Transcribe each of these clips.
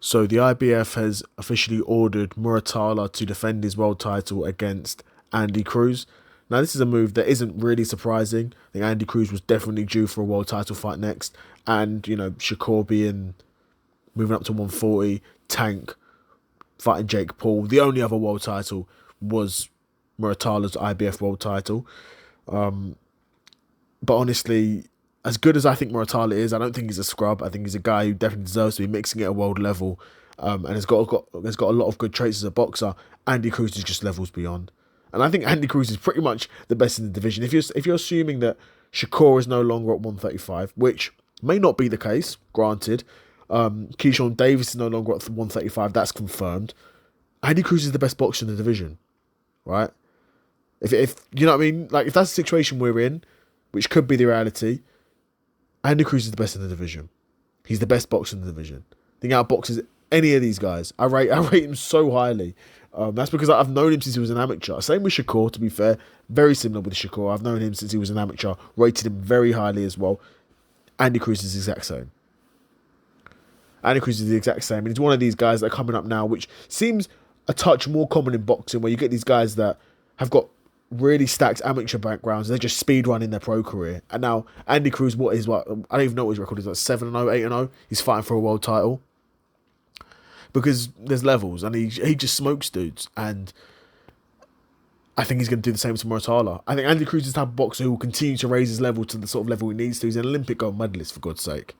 So the IBF has officially ordered Muratalla to defend his world title against Andy Cruz. Now this is a move that isn't really surprising. I think Andy Cruz was definitely due for a world title fight next, and Shakur being moving up to 140, Tank fighting Jake Paul. The only other world title was Muratalla's IBF world title. But honestly, as good as I think Muratalla is, I don't think he's a scrub. I think he's a guy who definitely deserves to be mixing at a world level, and has got a lot of good traits as a boxer. Andy Cruz is just levels beyond, and I think Andy Cruz is pretty much the best in the division. If you're assuming that Shakur is no longer at 135, which may not be the case, granted, Keyshawn Davis is no longer at 135. That's confirmed. Andy Cruz is the best boxer in the division, right? If you know what I mean, like if that's the situation we're in, which could be the reality, Andy Cruz is the best in the division. He's the best boxer in the division. I think outboxes any of these guys. I rate him so highly. That's because I've known him since he was an amateur. Same with Shakur, to be fair. Very similar with Shakur. I've known him since he was an amateur. Rated him very highly as well. Andy Cruz is the exact same. Andy Cruz is the exact same. And he's one of these guys that are coming up now, which seems a touch more common in boxing, where you get these guys that have got really stacked amateur backgrounds. They're just speed running their pro career. And now Andy Cruz, I don't even know what his record is, like 7-0, 8-0. He's fighting for a world title. Because there's levels, and he just smokes dudes. And I think he's going to do the same to Muratalla. I think Andy Cruz is the type of boxer who will continue to raise his level to the sort of level he needs to. He's an Olympic gold medalist, for God's sake.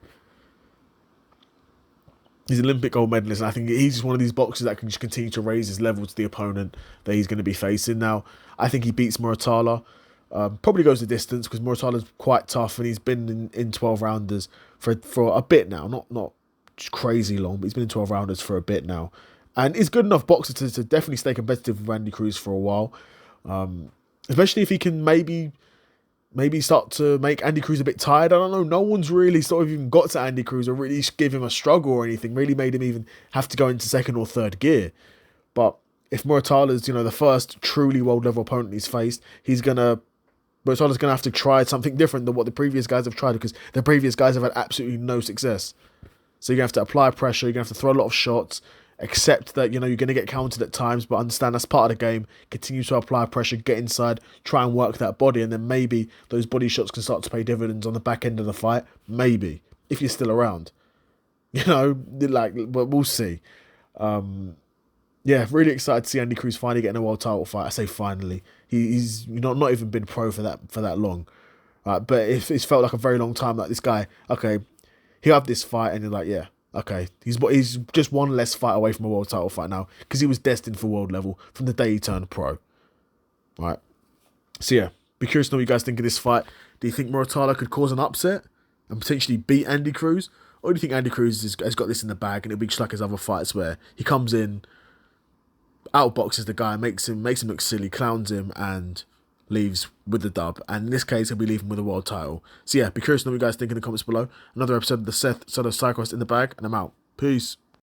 He's an Olympic gold medalist, and I think he's just one of these boxers that can just continue to raise his level to the opponent that he's going to be facing. Now, I think he beats Muratalla. Probably goes the distance, because Muratalla's quite tough, and he's been in 12-rounders for a bit now. Not crazy long, but he's been in 12-rounders for a bit now. And he's good enough boxer to definitely stay competitive with Andy Cruz for a while. Especially if he can maybe start to make Andy Cruz a bit tired. I don't know. No one's really sort of even got to Andy Cruz or really give him a struggle or anything. Really made him even have to go into second or third gear. But if Muratalla's, the first truly world level opponent he's faced, Muratalla's gonna have to try something different than what the previous guys have tried, because the previous guys have had absolutely no success. So you're gonna have to apply pressure. You're gonna have to throw a lot of shots. Accept that you're gonna get countered at times, but understand that's part of the game. Continue to apply pressure, get inside, try and work that body, and then maybe those body shots can start to pay dividends on the back end of the fight. Maybe, if you're still around. But we'll see. Yeah, really excited to see Andy Cruz finally getting a world title fight. I say finally. He's not even been pro for that long. But it's felt like a very long time. Like this guy, okay, he'll have this fight, and you're like, yeah. Okay, he's just one less fight away from a world title fight now, because he was destined for world level from the day he turned pro. Right. So yeah, be curious to know what you guys think of this fight. Do you think Muratalla could cause an upset and potentially beat Andy Cruz? Or do you think Andy Cruz has got this in the bag, and it'll be just like his other fights where he comes in, outboxes the guy, makes him look silly, clowns him, and leaves with the dub? And in this case, he'll be leaving with a world title. So yeah, be curious to know what you guys think in the comments below. Another episode of the Seth Soto Cyclist in the bag, and I'm out. Peace.